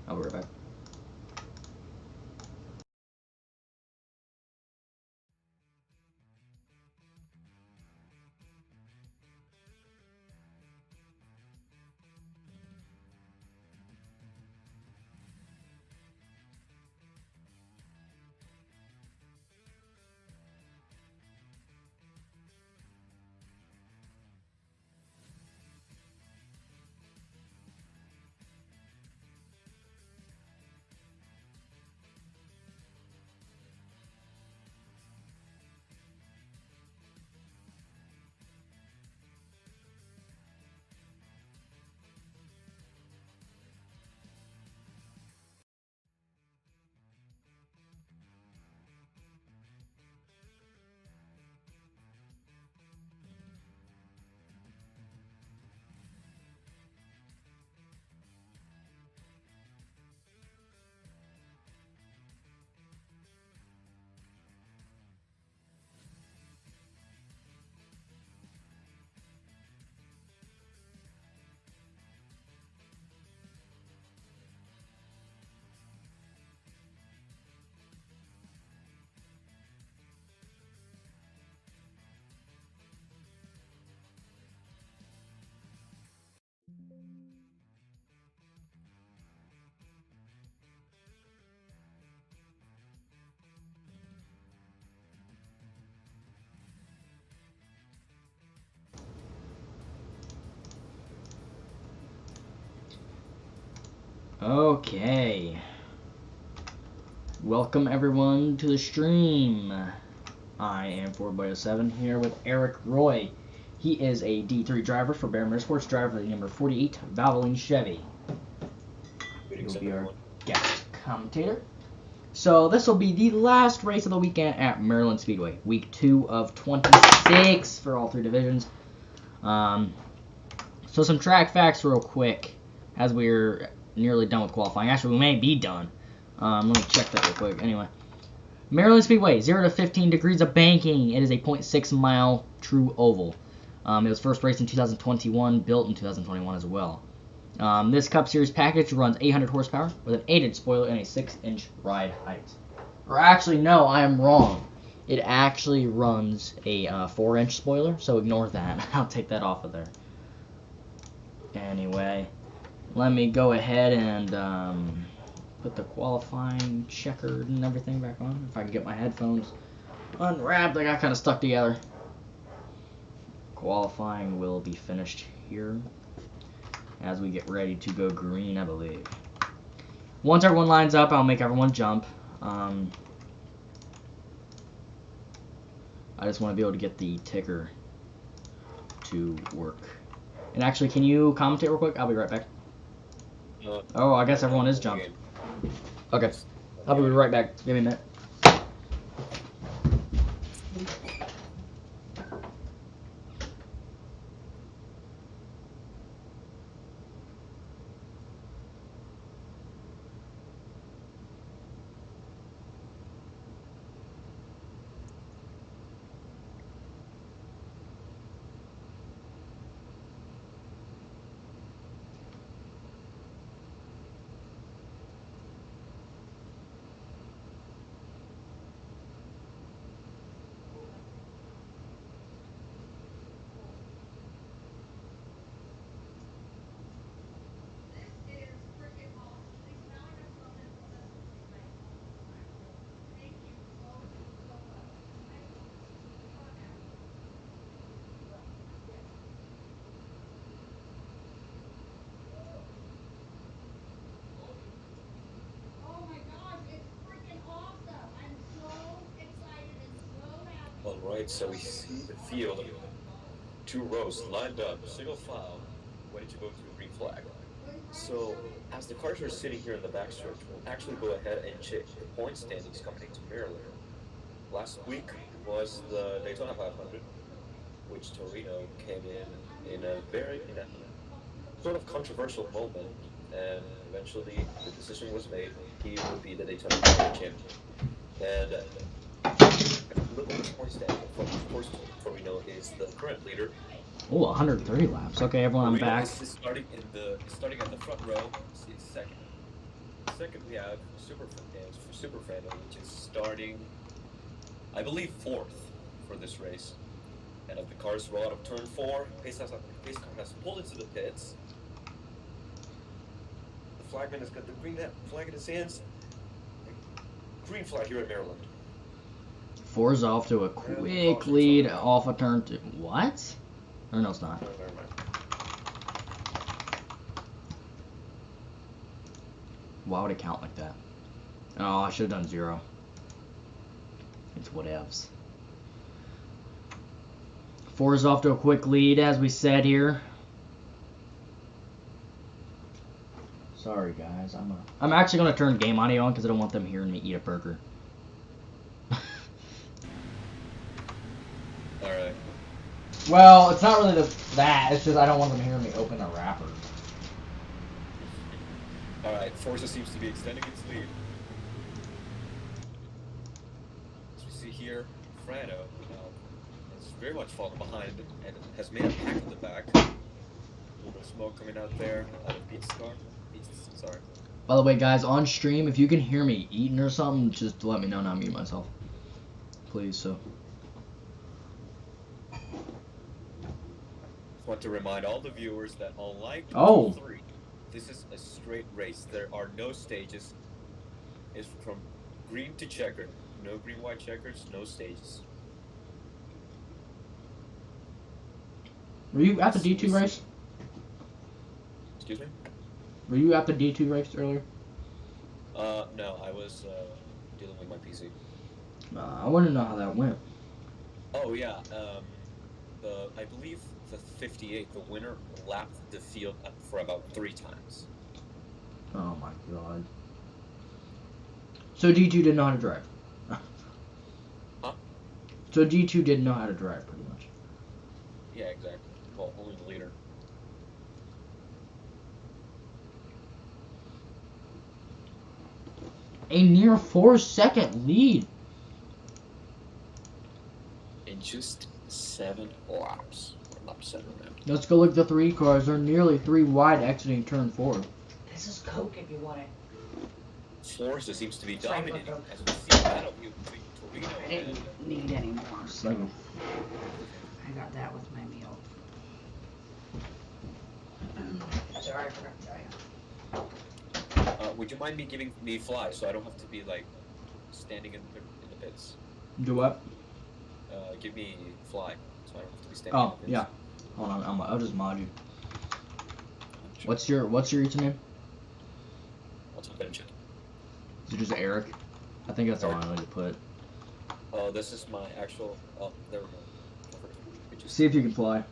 I'll be right back. Okay. Welcome everyone to the stream. I am 4boy07 here with Eric Roy. He is a D3 driver for Bear Motorsports, driver the number 48 Valvoline Chevy. He'll be our guest commentator. So this will be the last race of the weekend at Maryland Speedway, week 2 of 26 for all 3 divisions. So some track facts real quick as we're nearly done with qualifying. Actually, we may be done. Let me check that real quick. Anyway, Maryland Speedway, 0 to 15 degrees of banking. It is a 0.6 mile true oval. It was first raced in 2021, built in 2021 as well. This Cup Series package runs 800 horsepower with an 8-inch spoiler and a 6-inch ride height. Or actually, no, I am wrong. It actually runs a 4-inch spoiler, so ignore that. I'll take that off of there. Anyway, let me go ahead and put the qualifying checkered and everything back on. If I can get my headphones unwrapped, they got kind of stuck together. Qualifying will be finished here as we get ready to go green, I believe. Once everyone lines up, I'll make everyone jump. I just want to be able to get the ticker to work. And actually, can you commentate real quick? I'll be right back. Oh, I guess everyone is jumped. Okay. I'll be right back. Give me a minute. Alright, so we see the field, 2 rows lined up, single file, ready to go to the green flag. So, as the cars are sitting here in the backstretch, we'll actually go ahead and check the point standings coming into Maryland. Last week was the Daytona 500, which Torino came in a sort of controversial moment, and eventually the decision was made he would be the Daytona 500 champion. And look at the point standing. Of course, Torino is the current leader. Oh, 130 laps. Okay, everyone, I'm back. Is starting at the front row. Is second. second, we have Super Fernando, which is starting, I believe, 4th for this race. And as the cars roll out of turn 4, pace car has pulled into the pits. The flagman has got the green flag in his hands. Green flag here in Maryland. Forza off to a quick lead off a turn 2. What? Or no, it's not. Oh, never mind. Why would it count like that? Oh, I should have done 0. It's whatevs. Forza off to a quick lead, as we said here. Sorry, guys. I'm actually gonna turn game audio on because I don't want them hearing me eat a burger. All right. Well, it's not really that. It's just I don't want them hearing me open a wrapper. All right. Forza seems to be extending its lead. As we see here, Frano has very much fallen behind and has made a pack in the back. A little bit of smoke coming out there out of Pete's car. Sorry. By the way, guys, on stream, if you can hear me eating or something, just let me know and I'll mute myself. Please, so. Just want to remind all the viewers that unlike Oh. 3, this is a straight race. There are no stages. It's from green to checkered. No green, white checkers, no stages. Were you at the D2 race? Excuse me? Were you at the D2 race earlier? No, I was dealing with my PC. I want to know how that went. Oh yeah, I believe the 58, the winner, lapped the field for about 3 times. Oh my god. So D2 didn't know how to drive. Huh? So D2 didn't know how to drive, pretty much. Yeah, exactly. Well, only the leader. A near 4-second lead. In just 7 laps. Or lap 7 now. Let's go look at the 3 cars. They're nearly 3 wide exiting turn 4. This is Coke if you want it. Forza seems to be Sorry, dominating Coke. as we see battle between Torino I and didn't need any more, so Like, I got that with my meal. Sorry, I forgot to tell you. would you mind me giving me fly so I don't have to be like standing in the pits? do what? Give me fly so I don't have to be standing in Oh, the pits. yeah. Hold on, I'll just mod you. Sure. What's your username? I'll type it in chat. Is it just Eric? I think that's all Eric. I need to put. Oh, this is my actual. Oh, there we go. Perfect. See if you can fly. I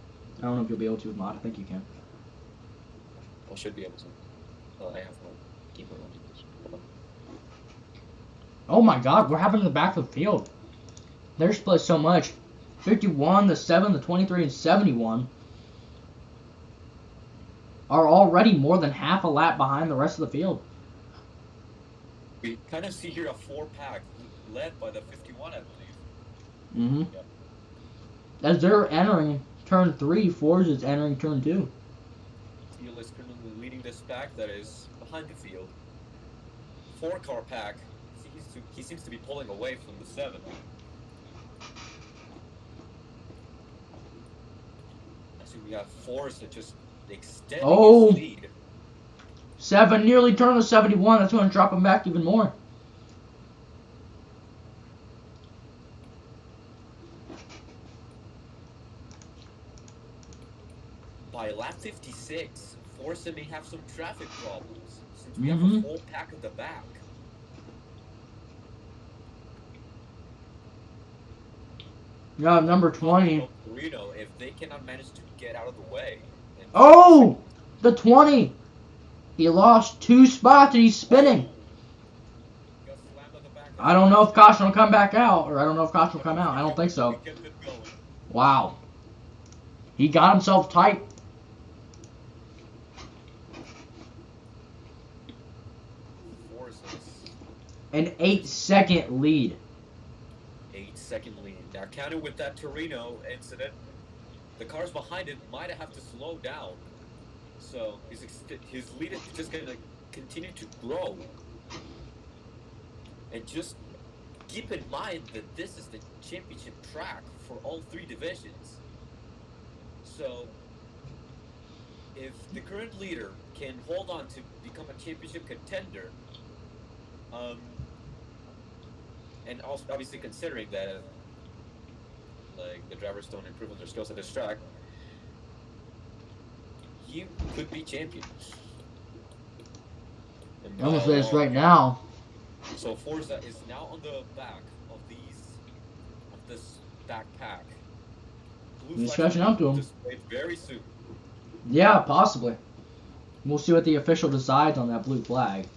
don't know if you'll be able to with mod. I think you can. I should be able to. I have my keyboard on. Hold on. Oh my god, we're having the back of the field. They're split so much. 51, the 7, the 23, and 71 are already more than half a lap behind the rest of the field. We kind of see here a 4-pack led by the 51, I believe. Mm-hmm. Yep. As they're entering turn 3, Forza is entering turn 2. Teal is currently leading this pack that is behind the field. 4-car pack. He seems to be pulling away from the 7. I see we have Forza just extending his lead. 7 nearly turned to 71. That's going to drop him back even more. By lap 56, Forza may have some traffic problems since we have a full pack at the back. Yeah, number 20. Torino, if they cannot manage to get out of the way. Oh! The 20! He lost 2 spots and he's spinning. Got slammed on the back. I don't know if Caution will come back out, or I don't know if Caution will come out. I don't think so. Kept it going. Wow. He got himself tight. Forza's An 8-second lead. 8-second lead. Now, counted with that Torino incident, the cars behind it might have to slow down. So his lead is just going to continue to grow And just keep in mind that this is the championship track for all three divisions. So, if the current leader can hold on to become a championship contender, and also obviously considering that like the drivers don't improve on their skills at this track, you could be champion. And I'm gonna by say this law- right now. So Forza is now on the back of this backpack. Blue He's flags catching will up to be him. displayed very soon. Yeah, possibly. We'll see what the official decides on that blue flag.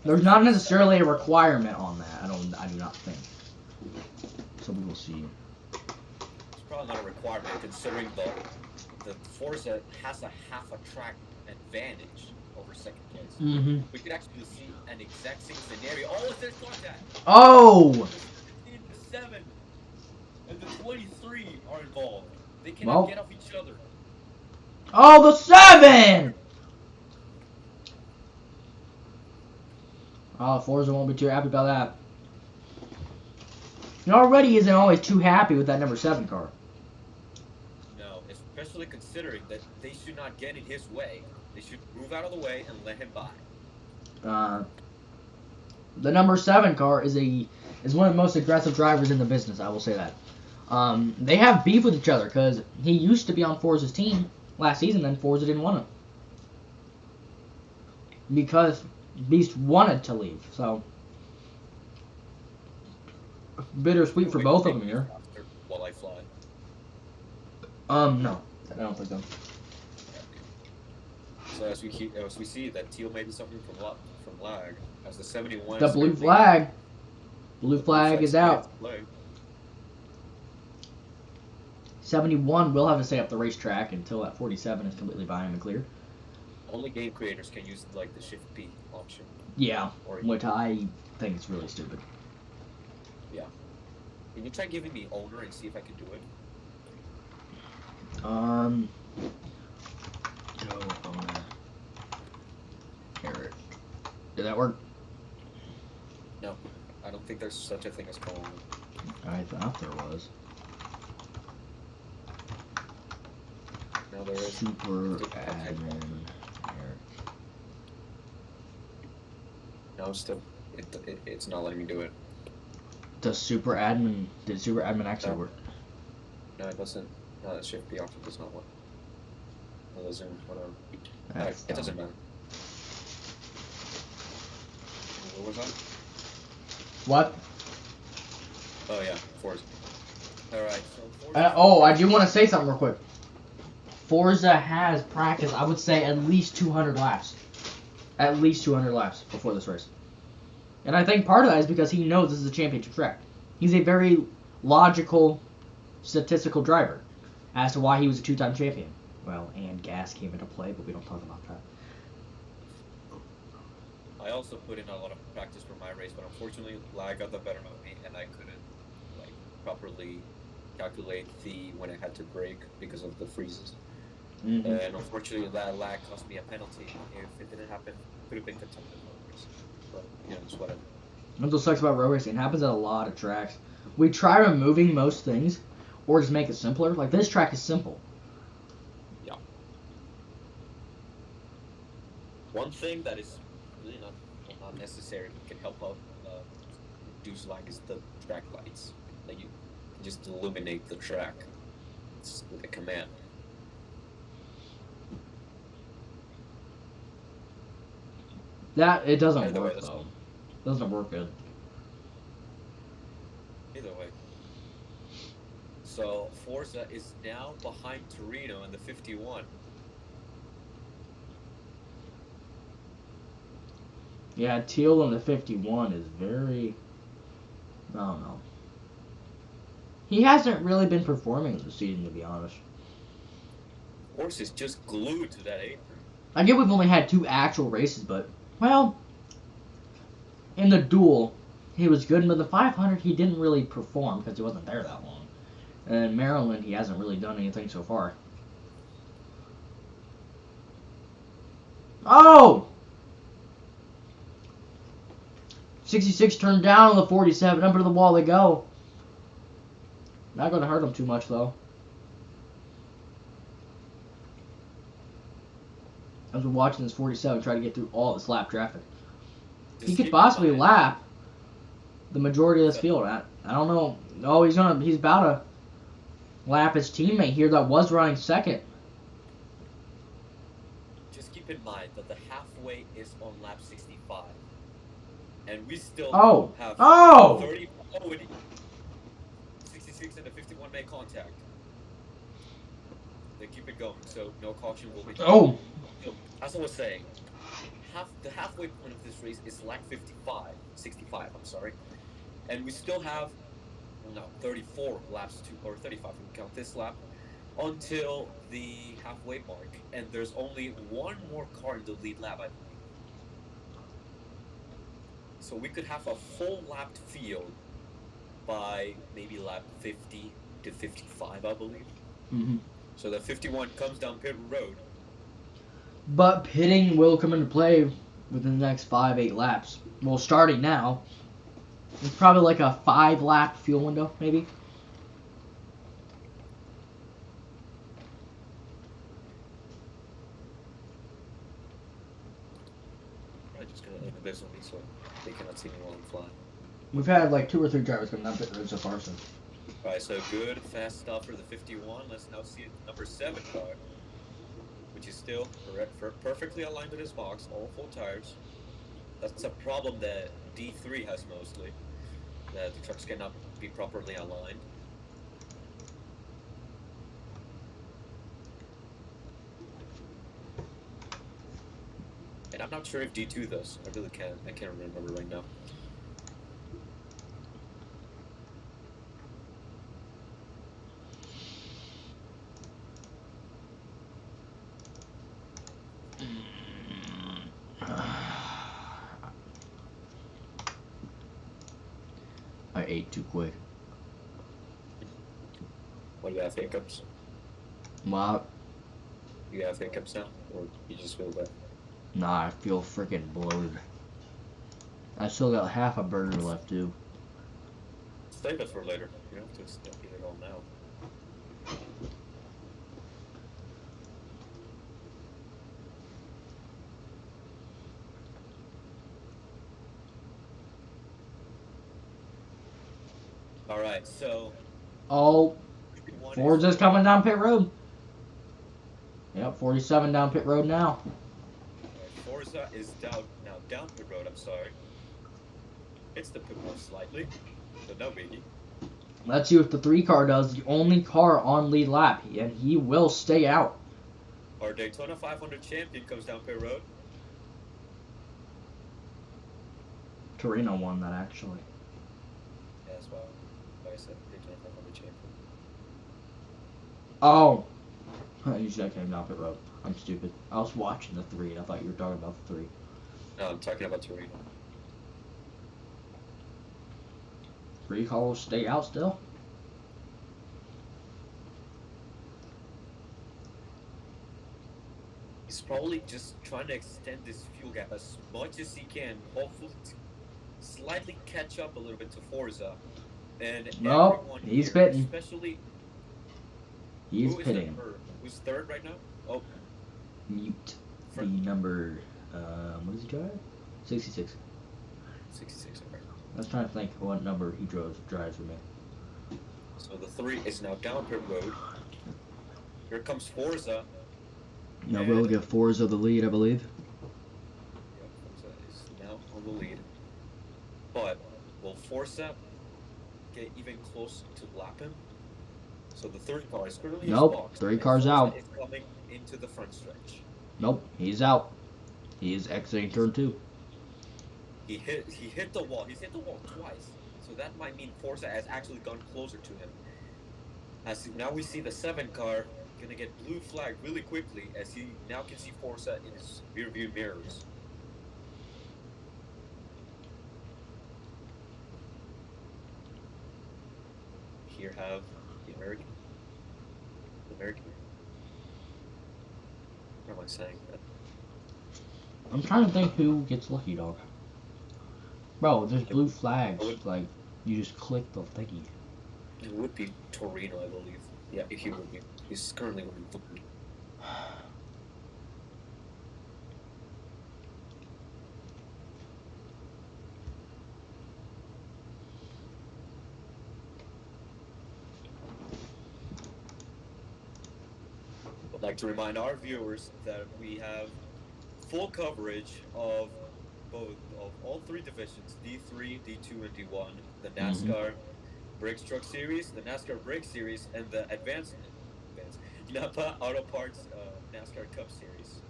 There's not necessarily a requirement on that. I do not think. So we will see. It's probably not a requirement considering the Forza has a half a track advantage over second place. Mm-hmm. We could actually see an exact same scenario. Oh, there's contact. Oh! The 7 and the 23 are involved. They cannot Well. get off each other. Oh, the 7! Oh, Forza won't be too happy about that. He already isn't always too happy with that number 7 car. No, especially considering that they should not get in his way. They should move out of the way and let him by. The number 7 car is one of the most aggressive drivers in the business. I will say that. They have beef with each other because he used to be on Forza's team last season, then Forza didn't want him because Beast wanted to leave. So bittersweet for both of them here. While I fly. No, I don't think so. So as we see that Teal may be suffering from lag as the 71. The is blue currently- flag. Blue flag is out. Play. 71 will have to stay up the racetrack until that 47 is completely by him and clear. Only game creators can use like the Shift P option. Yeah, Or which I think is really stupid. yeah. Can you try giving me owner and see if I can do it? Go owner. Eric. Did that work? No, I don't think there's such a thing as co-owner. I thought there was. No, there is. Super admin. Eric. No, it's not letting me do it. Did super admin actually No. work? No, it doesn't. No, the Shift P option does not work. No, the Zoom, whatever. That's It doesn't dumb. matter. What was that? What? Oh yeah, Forza. Alright, so Forza. I do want to say something real quick. Forza has practiced, I would say, at least 200 laps. At least 200 laps before this race. And I think part of that is because he knows this is a championship track. He's a very logical, statistical driver as to why he was a 2-time champion. Well, and gas came into play, but we don't talk about that. I also put in a lot of practice for my race, but unfortunately lag got the better of me and I couldn't like properly calculate when I had to brake because of the freezes. Mm-hmm. And unfortunately that lag cost me a penalty. If it didn't happen, it could have been contested race. But you know, it's whatever. That's what sucks about road racing. It happens at a lot of tracks. We try removing most things, or just make it simpler. Like this track is simple. Yeah. One thing that is really not necessary but can help out reduce lag is the track lights. Like you just illuminate the track. It's with a command. That it doesn't Either way, work that's though. Doesn't work good. Either way. So Forza is now behind Torino in the 51. Yeah, Teal in the 51 is very. I don't know. He hasn't really been performing this season, to be honest. Horse is just glued to that apron. I get we've only had 2 actual races, but well, in the duel, he was good, but the 500 he didn't really perform because he wasn't there that long. And in Maryland, he hasn't really done anything so far. Oh! 66 turned down on the 47. Up to the wall they go. Not going to hurt him too much, though. As we're watching this 47 try to get through all this lap traffic. He could possibly lap the majority of this field. I don't know. Oh, he's about to lap his teammate here that was running second. Just keep in mind that the halfway is on lap 65. And we still have 30. Oh, 66 and the 51 make contact. They keep it going, so no caution will be taken. Oh! So, as I was saying, the halfway point of this race is lap 65, I'm sorry. And we still have, 34 laps or 35 if we count this lap, until the halfway mark. And there's only one more car in the lead lap, I believe. So we could have a full lapped field by maybe lap 50 to 55, I believe. Mm-hmm. So the 51 comes down pit road. But pitting will come into play within the next 5-8 laps. Well, starting now. It's probably like a 5-lap fuel window, maybe. I'm just going to leave this on me so they cannot see me while I'm flying. We've had like 2 or 3 drivers coming down pit road so far. So. Alright, so good, fast stop for the 51. Let's now see number 7 car, which is still perfectly aligned with his box, all full tires. That's a problem that D3 has mostly, that the trucks cannot be properly aligned. And I'm not sure if D2 does. I really can't. I can't remember right now. I ate too quick. What do you have, hiccups? What? You have hiccups now? Or you just feel bad? Nah, I feel freaking bloated. I still got half a burger left, too. Save it for later. You don't have to eat it all now. Alright, so... Oh, Forza's coming down pit road. Yep, 47 down pit road now. Forza is down pit road, I'm sorry. It's the pit road slightly, so no biggie. Let's see what the 3 car does. The only car on lead lap, and he will stay out. Our Daytona 500 champion comes down pit road. Torino won that, actually. Yeah, that's why I said Daytona 500 champion. Oh. You said I came down pit road. I'm stupid. I was watching the 3. I thought you were talking about the 3. No, I'm talking about Torino. 3 car will stay out still. He's probably just trying to extend this fuel gap as much as he can, hopefully to slightly catch up a little bit to Forza. And Nope, he's pitting. Especially, He's pitting. Who's third right now? Oh, Mute. The number, what does he drive? 66. 66, okay. I was trying to think what number he drives for me. So the 3 is now down pit road. Here comes Forza. No, we'll give Forza the lead, I believe. Yeah, Forza is now on the lead. But will Forza get even closer to lap him? So the 3rd car is currently in his box. 3 cars out. Is coming into the front stretch. Nope, he's out. He is exiting turn 2. He hit the wall. He's hit the wall twice. So that might mean Forza has actually gone closer to him. As now we see the 7 car gonna get blue flag really quickly as he now can see Forza in his rear view mirrors. Here have the American. What am I saying? I'm trying to think who gets lucky, dog. Bro, there's blue flags. would- Like, you just click the thingy. It would be Torino, I believe. Yeah, he would be. He's currently wearing blue. I'd like to remind our viewers that we have full coverage of all three divisions: D3, D2, and D1. The NASCAR Brake Truck Series, the NASCAR Brake Series, and the Advanced Napa Auto Parts NASCAR Cup Series.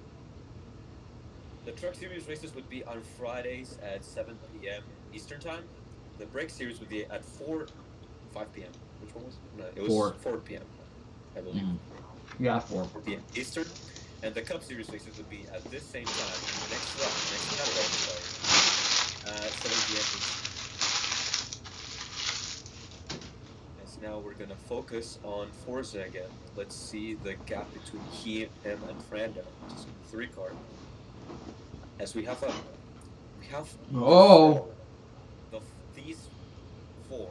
The Truck Series races would be on Fridays at 7 p.m. Eastern Time. The Brake Series would be at 5 p.m. Which one was it? No, it was 4 p.m. I believe. Yeah, 4. 4 p.m. Eastern. And the Cup Series races would be at this same time, next Saturday, at 7 p.m. Eastern. As now we're gonna focus on Forza again. Let's see the gap between him and Franda, which is the 3 car. As we have these 4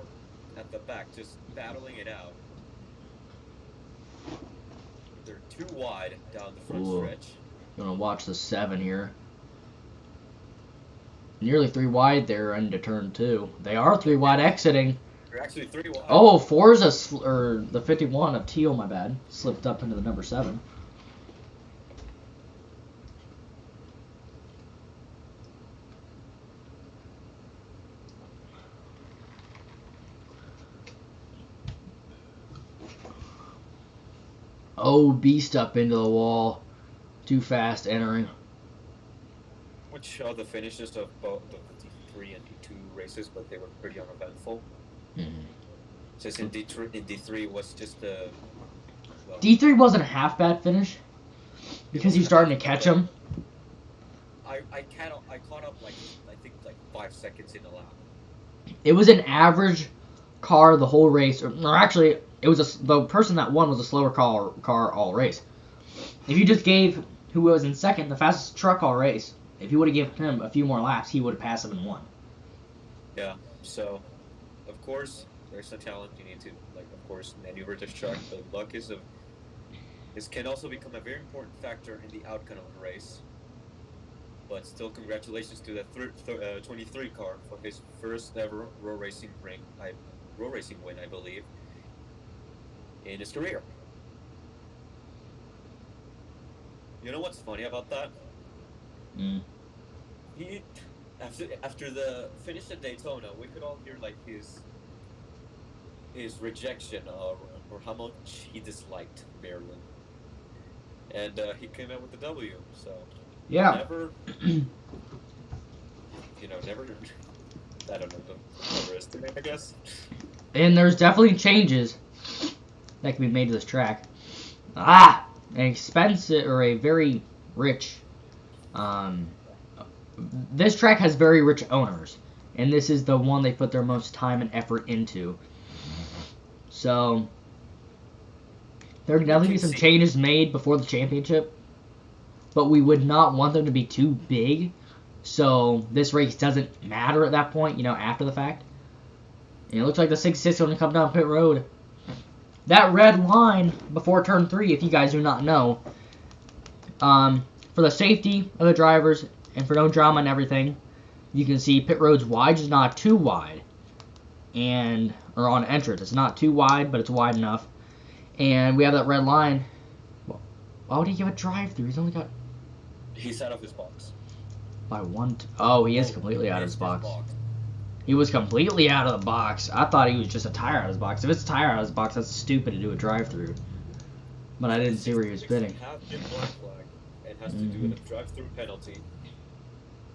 at the back just battling it out. They're too wide down the front stretch. You want to watch the 7 here. Nearly 3 wide there into turn 2. They are 3 wide exiting. They're actually 3 wide. Oh, Forza, or the 51 of Teal, my bad, slipped up into the number 7. Oh, beast up into the wall. Too fast entering. Which are the finishes of both the D3 and D2 races, but they were pretty uneventful. Since in D3 was just a... Well, D3 wasn't a half bad finish. Because you're starting to catch him. I caught up like 5 seconds in a lap. It was an average car the whole race. Or actually, it was the person that won was a slower car all race. If you just gave who was in second the fastest truck all race, if you would have given him a few more laps, he would have passed him and won. Yeah, so of course there's some talent. You need to of course maneuver this truck, but luck this can also become a very important factor in the outcome of the race. But still, congratulations to the 23 car for his first ever road racing win, I believe, in his career. You know what's funny about that? He after the finish at Daytona, we could all hear his rejection or how much he disliked Maryland, and he came out with the W. So Yeah. never, never. I don't know. Underestimate, I guess. And there's definitely changes that can be made to this track. An expensive or a very rich. This track has very rich owners, and this is the one they put their most time and effort into. So there can definitely be some changes made before the championship, but we would not want them to be too big, so this race doesn't matter at that point, after the fact. And it looks like the 6-6 is going to come down pit road. That red line before turn 3, if you guys do not know, for the safety of the drivers and for no drama and everything, you can see pit road's wide is not too wide, or on entrance, it's not too wide, but it's wide enough. And we have that red line. Why would he give a drive-through? He's out of his box. By one. He is completely out of his box. He was completely out of the box. I thought he was just a tire out of his box. If it's a tire out of his box, that's stupid to do a drive-through. But I didn't see where he was spinning. It has to do with a drive-through penalty.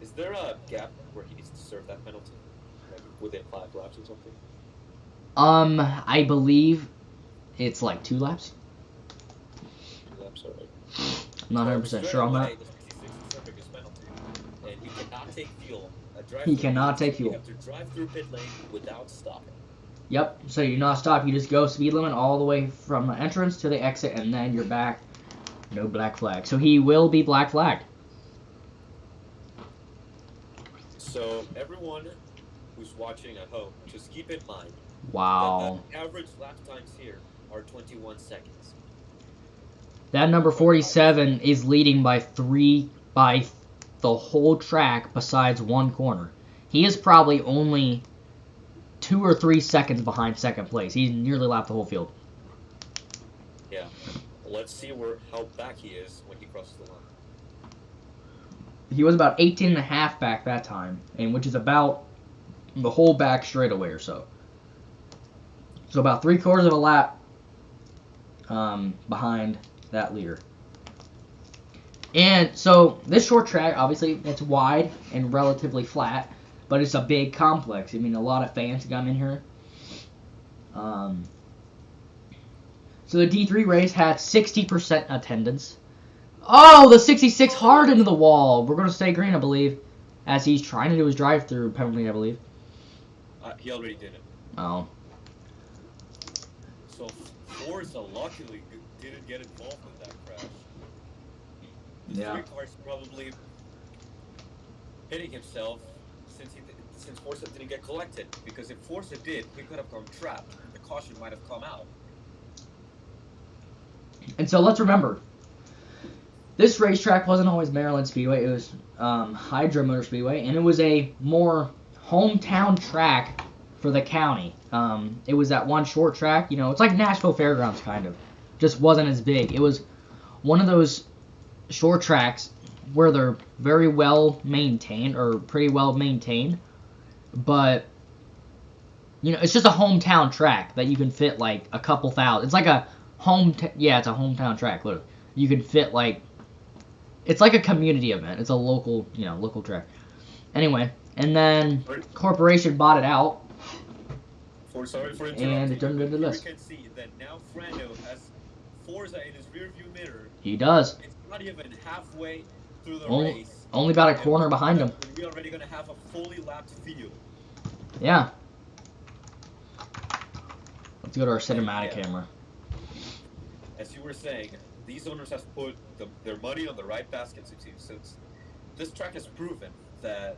Is there a gap where he needs to serve that penalty? Within 5 laps or something? I believe it's like 2 laps. 2 laps, alright. I'm not 100% sure on that. And he cannot take fuel. He cannot take fuel. You have to drive through pit lane without stopping. Yep, so you not stop, you just go speed limit all the way from the entrance to the exit, and then you're back. No black flag. So he will be black flagged. So everyone who's watching at home, just keep in mind Wow. that the average lap times here are 21 seconds. That number 47 is leading by the whole track besides one corner. He is probably only 2 or 3 seconds behind second place. He's nearly lapped the whole field. Yeah. Let's see how back he is when he crosses the line. He was about 18 and a half back that time, and which is about the whole back straightaway or so. So about 3/4 of a lap behind that leader. And so this short track, obviously, it's wide and relatively flat, but it's a big complex. I mean, a lot of fans come in here. So the D3 race had 60% attendance. Oh, the 66 hard into the wall. We're going to stay green, I believe, as he's trying to do his drive-through penalty, I believe. He already did it. Oh. So Forza luckily didn't get involved in that crash. The Yeah. 3 cars probably hitting himself since Forza didn't get collected. Because if Forza did, he could have gone trapped, and the caution might have come out. And so let's remember, this racetrack wasn't always Maryland Speedway. It was Hydro Motor Speedway, and it was a more hometown track for the county. It was that one short track. You know, it's like Nashville Fairgrounds, kind of. Just wasn't as big. It was one of those short tracks where they're very well maintained, or pretty well maintained, but you know, it's just a hometown track that you can fit like a couple thousand. It's like a it's a hometown track. Literally, you can fit like, it's like a community event. It's a local, local track. Anyway, and then Corporation bought it out. Sorry for interrupting. And it turned into this. You can see that now Frando has Forza in his rearview mirror. He does. It's not even halfway through the Only, race. Only about a corner behind him. We're already going to have a fully lapped field. Yeah. Let's go to our cinematic camera. As you were saying, these owners have put their money on the right baskets, it seems, since this track has proven that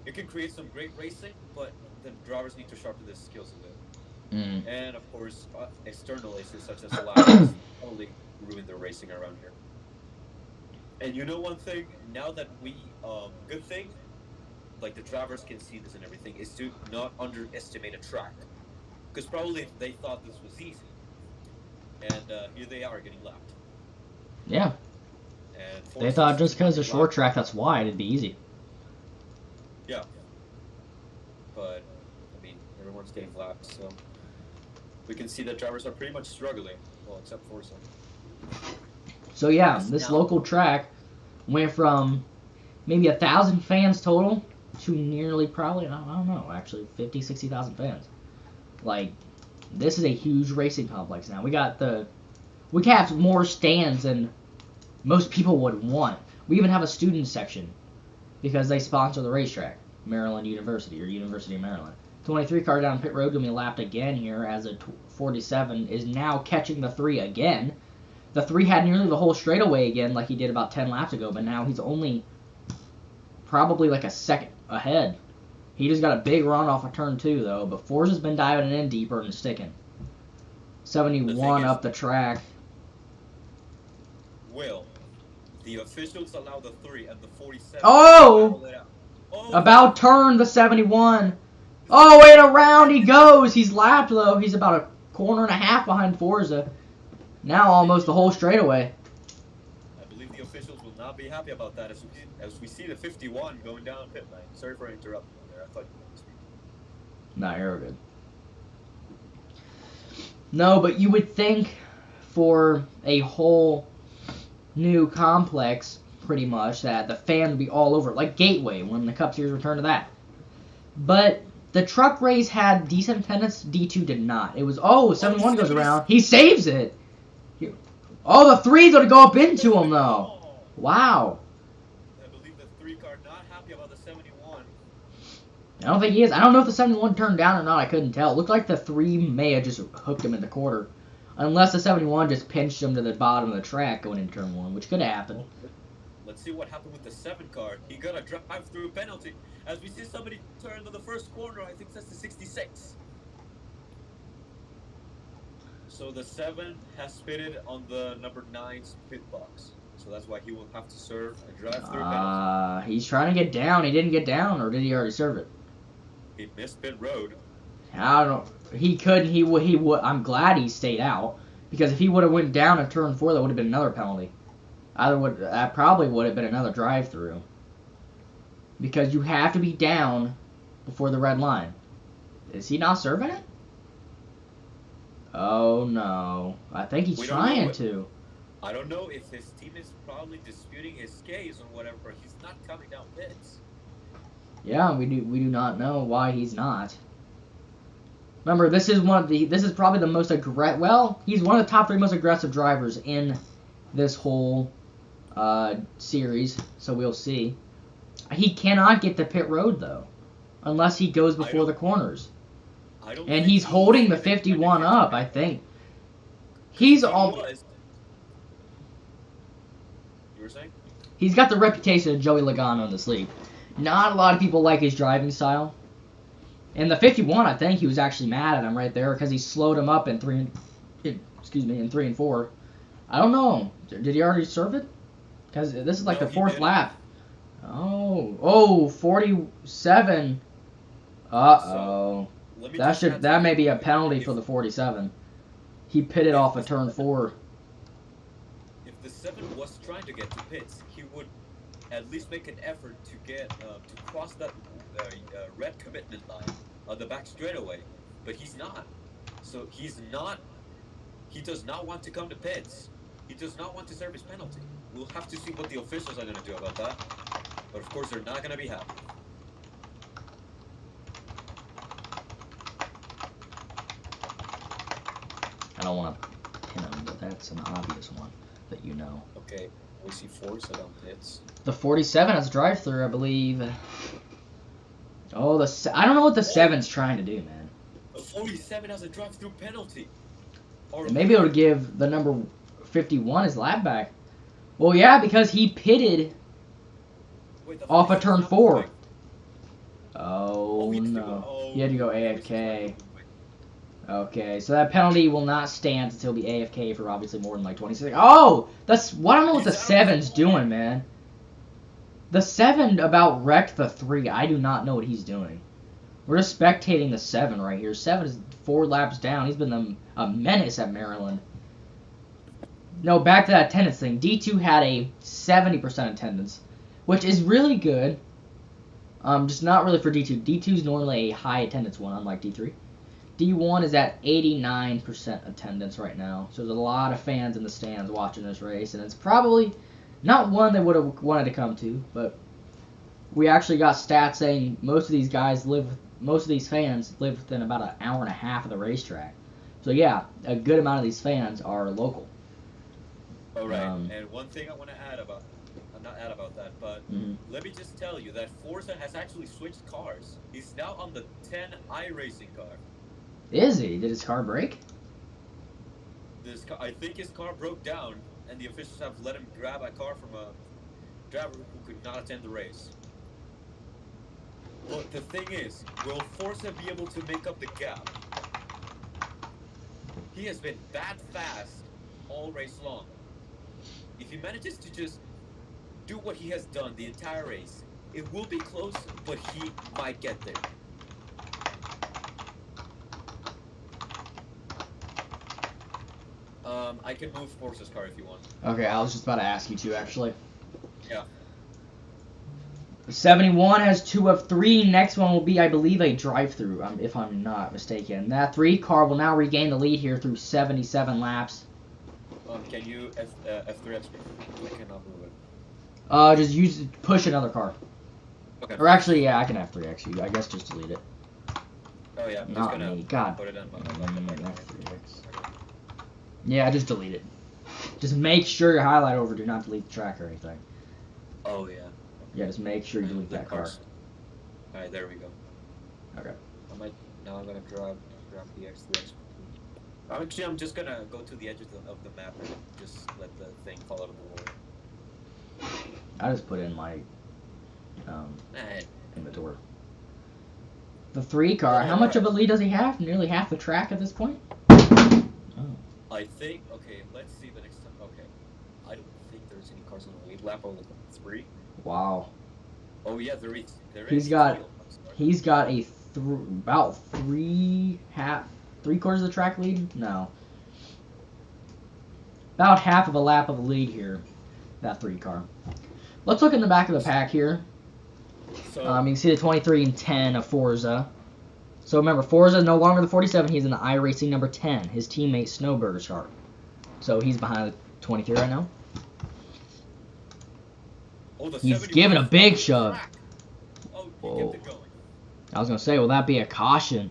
it can create some great racing, but the drivers need to sharpen their skills a bit. And of course, external issues such as the laps only ruin their racing around here. And you know one thing, now that good thing, like the drivers can see this and everything, is to not underestimate a track. Because probably they thought this was easy. And here they are getting lapped. Yeah. And they thought just because it's a short track that's wide, it'd be easy. Yeah. But, I mean, everyone's getting lapped, so we can see that drivers are pretty much struggling. Well, except Forza. So yeah, this local track went from maybe 1,000 fans total to nearly probably, I don't know, actually 50, 60,000 fans. Like, this is a huge racing complex now. We have more stands than most people would want. We even have a student section because they sponsor the racetrack, Maryland University or University of Maryland. 23 car down pit road going to be lapped again here as a 47 is now catching the 3 again. The 3 had nearly the whole straightaway again like he did about 10 laps ago, but now he's only probably like a second ahead. He just got a big run off of turn 2, though, but Forza's been diving in deeper and sticking. 71 up the track. Will, the officials allow the 3 and the 47. Oh! About turn the 71. Oh, and around he goes. He's lapped, though. He's about a corner and a half behind Forza. Now almost the whole straightaway. I believe the officials will not be happy about that as we see the 51 going down pit lane. Sorry for interrupting there. I thought you were speaking. Nah, you're good. No, but you would think for a whole new complex, pretty much, that the fan would be all over it, like Gateway when the Cup Series returned to that. But the truck race had decent attendance. D2 did not. It was, 71 goes around. He saves it. Oh, the 3's going to go up into him, though. Wow. I believe the 3 car not happy about the 71. I don't think he is. I don't know if the 71 turned down or not. I couldn't tell. It looked like the 3 may have just hooked him in the quarter. Unless the 71 just pinched him to the bottom of the track going into turn 1, which could have happened. let's see what happened with the 7 car. He got a drive-through penalty. As we see somebody turn to the first corner, I think that's the 66. So the 7 has pitted on the number 9's pit box. So that's why he will have to serve a drive-through penalty. He's trying to get down. He didn't get down, or did he already serve it? He missed pit road. I don't know. He couldn't. He would. I'm glad he stayed out, because if he would have went down in turn 4, that would have been another penalty. That probably would have been another drive-through. Because you have to be down before the red line. Is he not serving it? Oh no. I think he's trying to. I don't know if his team is probably disputing his case or whatever. He's not coming down pits. Yeah, we do not know why he's not. Remember, this is probably the most aggressive. Well, he's one of the top 3 most aggressive drivers in this whole series. So we'll see. He cannot get to pit road though, unless he goes before the corners. And he's holding the 51 up, I think. He's all. You were saying? He's got the reputation of Joey Logano in this league. Not a lot of people like his driving style. And the 51, I think he was actually mad at him right there because he slowed him up in 3 and 4. I don't know. Did he already serve it? Because this is like the 4th lap. Oh, 47. Uh-oh. That may be a penalty for the 47. He pitted off of turn 4. If the 7 was trying to get to pits, he would at least make an effort to get to cross that red commitment line on the back straightaway. But he's not. So he does not want to come to pits. He does not want to serve his penalty. We'll have to see what the officials are going to do about that. But of course, they're not going to be happy. I don't want to pin him, but that's an obvious one that you know. Okay, we see Forza on pits. The 47 has drive-through, I believe. Oh, I don't know what the 7's trying to do, man. The 47 has a drive-through penalty. Or maybe it'll give the number 51 his lap back. Well, yeah, because he pitted off of turn 4. Oh, no. He had to go AFK. Okay, so that penalty will not stand until he'll be AFK for obviously more than like 26. Oh! I don't know what the 7's doing, man. The 7 about wrecked the 3. I do not know what he's doing. We're just spectating the 7 right here. 7 is 4 laps down. He's been a menace at Maryland. No, back to that attendance thing. D2 had a 70% attendance, which is really good. Just not really for D2. D2 is normally a high attendance one, unlike D3. D1 is at 89% attendance right now. So there's a lot of fans in the stands watching this race, and it's probably not one they would have wanted to come to, but we actually got stats saying most of these fans live within about an hour and a half of the racetrack. So yeah, a good amount of these fans are local. All right, and one thing I want to add about, not add about that, but let me just tell you that Forza has actually switched cars. He's now on the 10 iRacing car. Is he? Did his car break? I think his car broke down, and the officials have let him grab a car from a driver who could not attend the race. But the thing is, will Forza be able to make up the gap? He has been that fast all race long. If he manages to just do what he has done the entire race, it will be close, but he might get there. I can move Forza's car if you want. Okay, I was just about to ask you to, actually. Yeah. 71 has 2 of 3. Next one will be, I believe, a drive-through, if I'm not mistaken. That 3 car will now regain the lead here through 77 laps. Can you F3 expert? I cannot move it. Just push another car. Okay. Or actually, yeah, I can F3 actually. I guess just delete it. Oh yeah, I'm not just gonna me. God. Put it in F3X. Yeah, just delete it. Just make sure your highlight over. Do not delete the track or anything. Oh yeah. Yeah, just make sure you delete that car. Alright, there we go. Okay. Now I'm gonna grab the X3X. Actually, I'm just gonna go to the edge of the map and just let the thing fall out of the water. I just put it in my Eh, inventory. The 3 car. How much of a lead does he have? Nearly half the track at this point? Oh. I think, okay, let's see the next time. Okay. I don't think there's any cars on the lead lap, only 3. Wow. Oh, yeah, there is. He's got a about 3/4 of the track lead? No. About half of a lap of a lead here. That 3 car. Let's look in the back of the pack here. So, You can see the 23 and 10 of Forza. So remember, Forza is no longer the 47. He's in the iRacing number 10. His teammate Snowburger's car. So he's behind the 23 right now. He's giving a big shove. Oh, Whoa. kept it going. I was going to say, will that be a caution?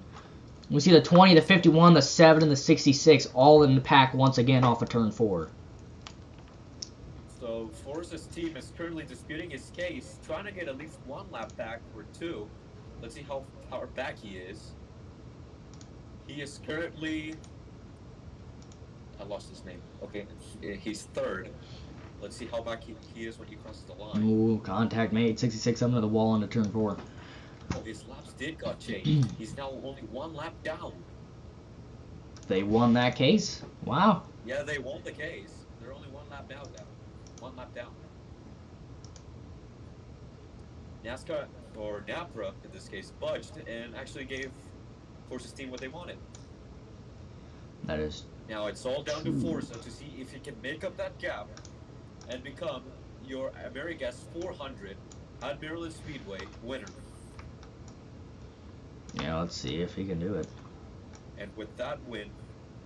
We see the 20, the 51, the 7, and the 66 all in the pack once again off of turn 4. So Forza's team is currently disputing his case, trying to get at least 1 lap back or 2. Let's see how far back he is. He is currently... I lost his name. Okay, he's 3rd. Let's see how back he is when he crosses the line. Ooh, contact made. 66 up into the wall into turn 4. Oh, his laps did got changed. He's now only 1 lap down. They won that case? Wow. Yeah, they won the case. They're only 1 lap down. 1 lap down. NASCAR, or NAPRA in this case, budged and actually gave Forza's team what they wanted. That is... Now it's all down to Forza to see if he can make up that gap and become your AmeriGas 400 at Maryland Speedway winner. Yeah, let's see if he can do it. And with that win,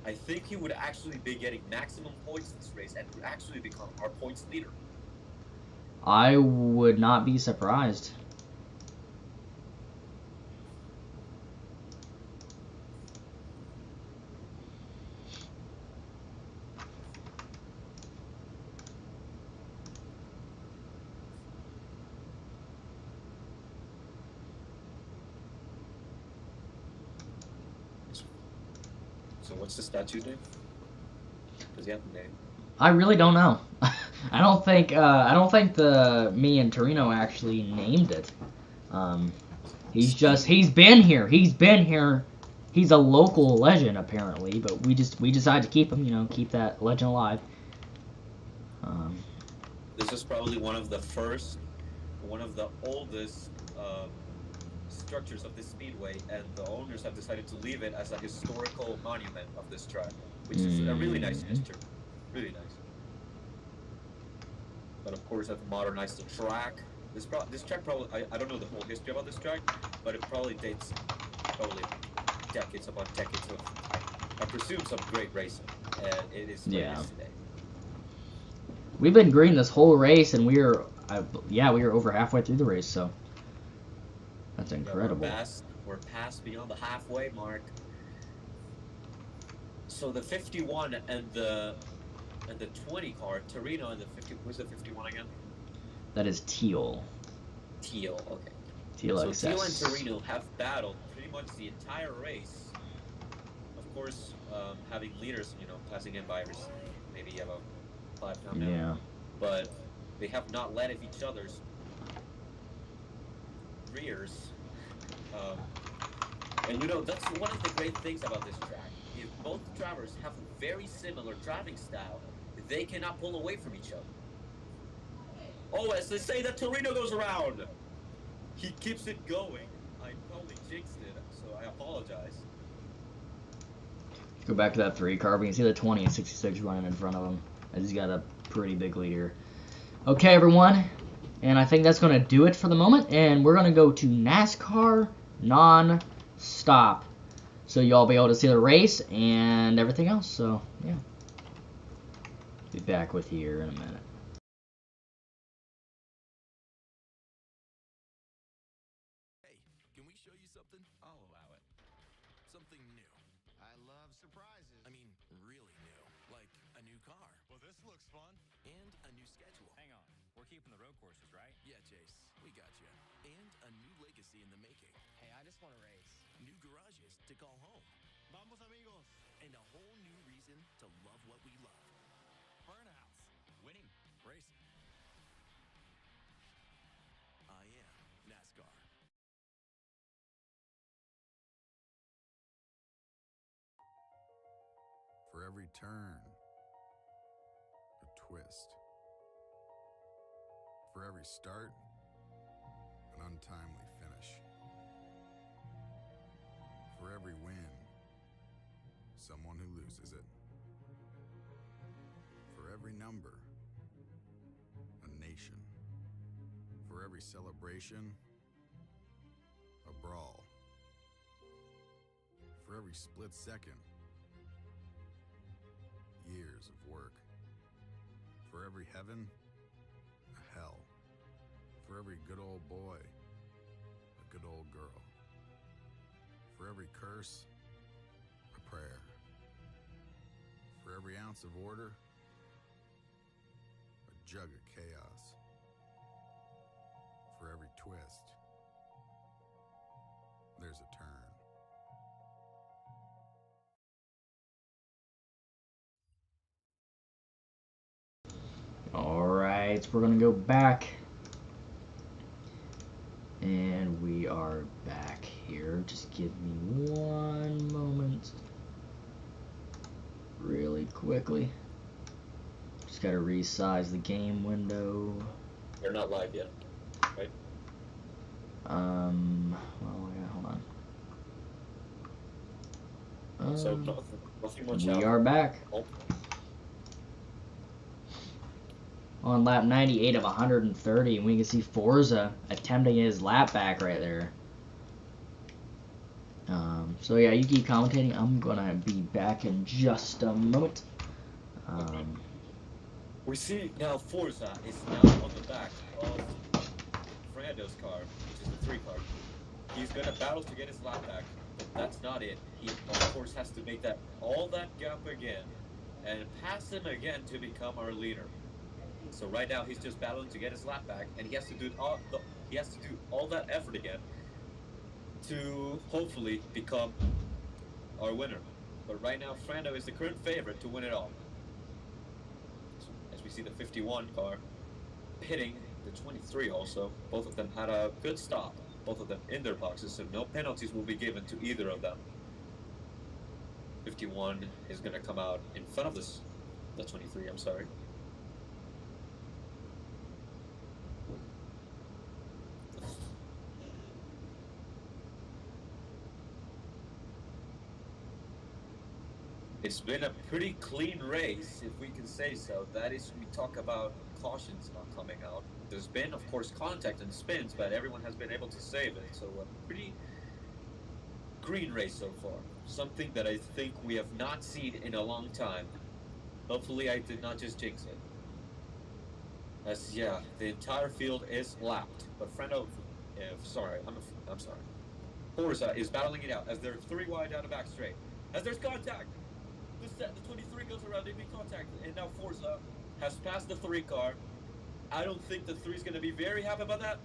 I think he would actually be getting maximum points in this race and would actually become our points leader. I would not be surprised. So what's the statue's name? Does he have a name? I really don't know. I don't think the me and Torino actually named it. He's been here. He's a local legend apparently, but we decided to keep him, keep that legend alive. This is probably one of the oldest structures of this speedway, and the owners have decided to leave it as a historical monument of this track, which is a really nice gesture. Really nice. But of course, have modernized the track. This track probably, I don't know the whole history about this track, but it probably dates decades upon decades of, I presume, some great racing, and it is today. We've been green this whole race, and we were over halfway through the race, so that's incredible. Yeah, we're past beyond the halfway mark. So the 51 and the 20 car, Torino and the 50. Who's the 51 again? That is Teal. Teal, okay. Teal so XS. Teal and Torino have battled pretty much the entire race. Of course, having leaders, passing in by maybe about 5 now. Yeah. But they have not led of each other's rears. And that's one of the great things about this track. If both drivers have a very similar driving style, they cannot pull away from each other. Oh, as they say, that Torino goes around. He keeps it going. I probably jinxed it, so I apologize. Go back to that 3 car. We can see the 20 and 66 running in front of him. As he's got a pretty big lead here. Okay, everyone. And I think that's going to do it for the moment. And we're going to go to NASCAR non-stop. So y'all be able to see the race and everything else. So, yeah. Be back with you here in a minute. Hey, can we show you something? I'll allow it. Something new. I love surprises. I mean, really new. Like a new car. Well, this looks fun. And a new schedule. Hang on. We're keeping the road courses, right? Yeah, Chase. We got you. And a new legacy in the making. Hey, I just want to race. New garages to call home. Vamos, amigos. And a whole new reason to love what we love. Burnouts. Winning. Racing. every turn, a twist. For every start, an untimely finish. For every win, someone who loses it. For every number, a nation. For every celebration, a brawl. For every split second, years of work. For every heaven, a hell. For every good old boy, a good old girl. For every curse, a prayer. For every ounce of order, a jug of chaos. For every twist, there's a turn. Alright, we're gonna go back. And we are back here. Just give me one moment. Really quickly. Just gotta resize the game window. You're not live yet, right? Well, yeah, hold on. So nothing much we out. are back. Oh. On lap 98 of 130, and we can see Forza attempting his lap back right there. So yeah, you keep commentating. I'm gonna be back in just a moment. We see now Forza is now on the back of Frando's car, which is the 3 car. He's gonna battle to get his lap back, but that's not it. He of course has to make all that gap again and pass him again to become our leader. So right now he's just battling to get his lap back, and he has to do all that effort again to hopefully become our winner. But right now Frando is the current favorite to win it all. So, as we see the 51 car hitting the 23 also. Both of them had a good stop, both of them in their boxes, so no penalties will be given to either of them. 51 is going to come out in front of the 23, I'm sorry. It's been a pretty clean race, if we can say so. That is, we talk about cautions not coming out. There's been, of course, contact and spins, but everyone has been able to save it. So a pretty green race so far. Something that I think we have not seen in a long time. Hopefully I did not just jinx it. As, yeah, the entire field is lapped. But Frendo, I'm sorry. Forza is battling it out as they're 3 wide down the back straight. As there's contact! The 23 goes around, they make contact, and now Forza has passed the 3 car. I don't think the 3 is going to be very happy about that.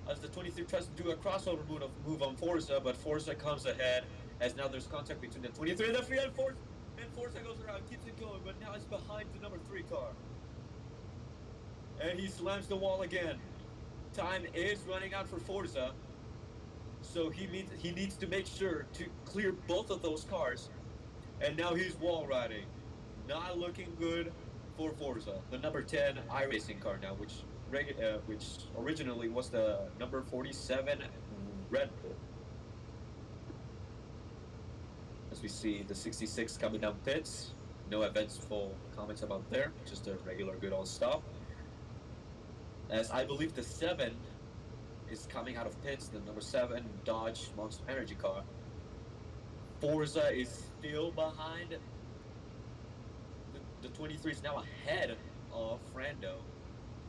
As the 23 tries to do a crossover move on Forza, but Forza comes ahead, as now there's contact between the 23 and the 3, and Forza goes around, keeps it going, but now it's behind the number 3 car. And he slams the wall again. Time is running out for Forza, so he needs to make sure to clear both of those cars. And now he's wall riding. Not looking good for Forza. The number 10 iRacing car now, which originally was the number 47 Red Bull. As we see the 66 coming down pits. No eventful comments about there. Just a regular good old stop. As I believe the 7 is coming out of pits. The number 7 Dodge Monster Energy car. Forza is still behind. The 23 is now ahead of Frando.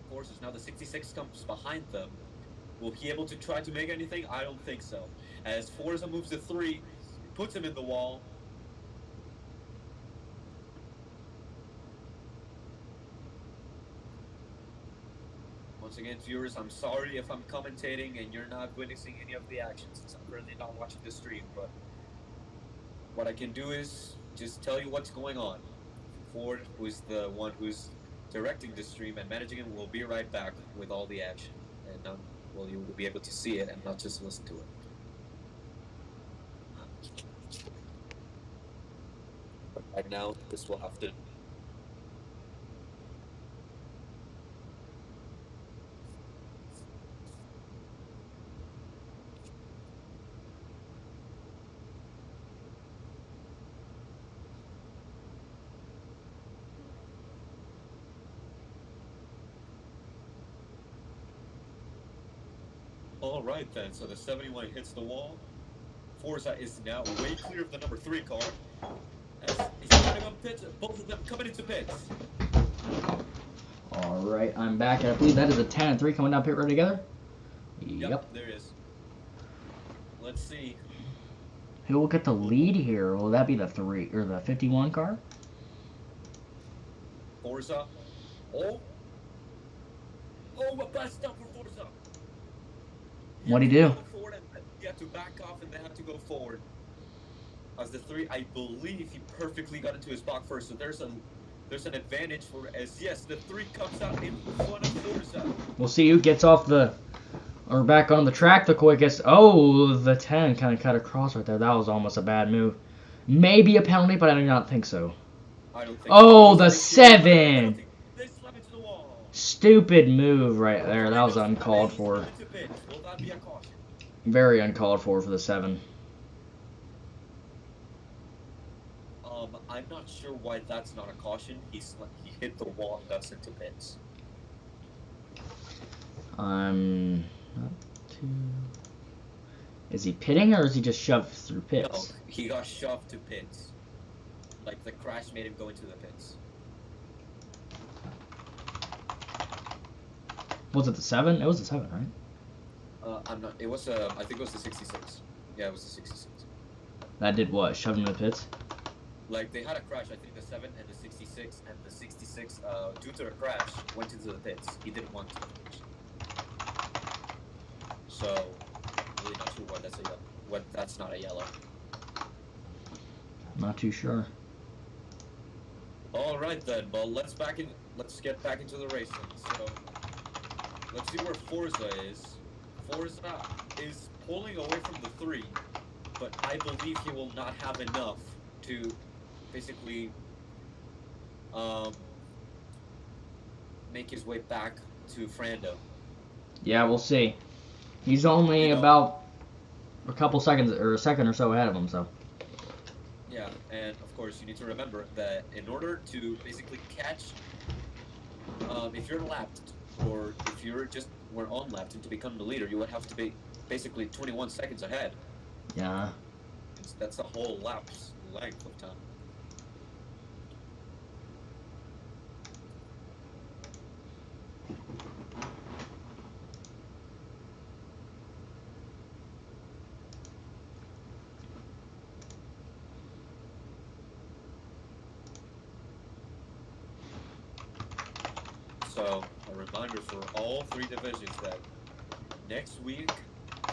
Forza is now the 66 comes behind them. Will he able to try to make anything? I don't think so. As Forza moves to 3, puts him in the wall. Once again, viewers, I'm sorry if I'm commentating and you're not witnessing any of the actions, since I'm currently not watching the stream, but what I can do is just tell you what's going on. Ford, who is the one who's directing the stream and managing it, will be right back with all the action. And well, you will be able to see it and not just listen to it. right now, this will have to. All right then. So the 71 hits the wall. Forza is now way clear of the number 3 car. As he's coming up pits, both of them coming into pits. All right, I'm back. I believe that is a 10 and 3 coming down pit road together. Yep. There is. Let's see. Who will get the lead here? Will that be the 3 or the 51 car? Forza. Oh, a bad stop for Forza. What'd he do? He had to back off and then had to go forward. As the 3, I believe he perfectly got into his box first. So there's an advantage for as yes, the 3 comes out in front of Forza. We'll see who gets off the or back on the track the quickest. Oh, the 10 kind of cut across right there. That was almost a bad move. Maybe a penalty, but I do not think so. I don't think Oh, so. the 7! They slam into the wall. Stupid move right there. That was uncalled for. Will that be a caution? Very uncalled for the 7. I'm not sure why that's not a caution. He hit the wall and got sent to pits. Not too... Is he pitting or is he just shoved through pits? No, he got shoved to pits. Like the crash made him go into the pits. Was it the 7? It was the 7, right? I'm not. It was I think it was the 66. Yeah, it was the 66. That did what? Shove him in the pits? Like they had a crash. I think the 7 and the 66, and the 66, due to a crash, went into the pits. He didn't want to. So, really not sure why that's a yellow. What that's not a yellow. Not too sure. All right then. Well, let's get back into the racing. So, let's see where Forza is. Forza is pulling away from the 3, but I believe he will not have enough to basically make his way back to Frando. Yeah, we'll see. He's only about a couple seconds, or a second or so ahead of him, so. Yeah, and of course you need to remember that in order to basically catch, if you're lapped, or if you're just were unlapped and to become the leader, you would have to be basically 21 seconds ahead. Yeah. That's a whole lap's length of time. So, a reminder for all 3 divisions that next week,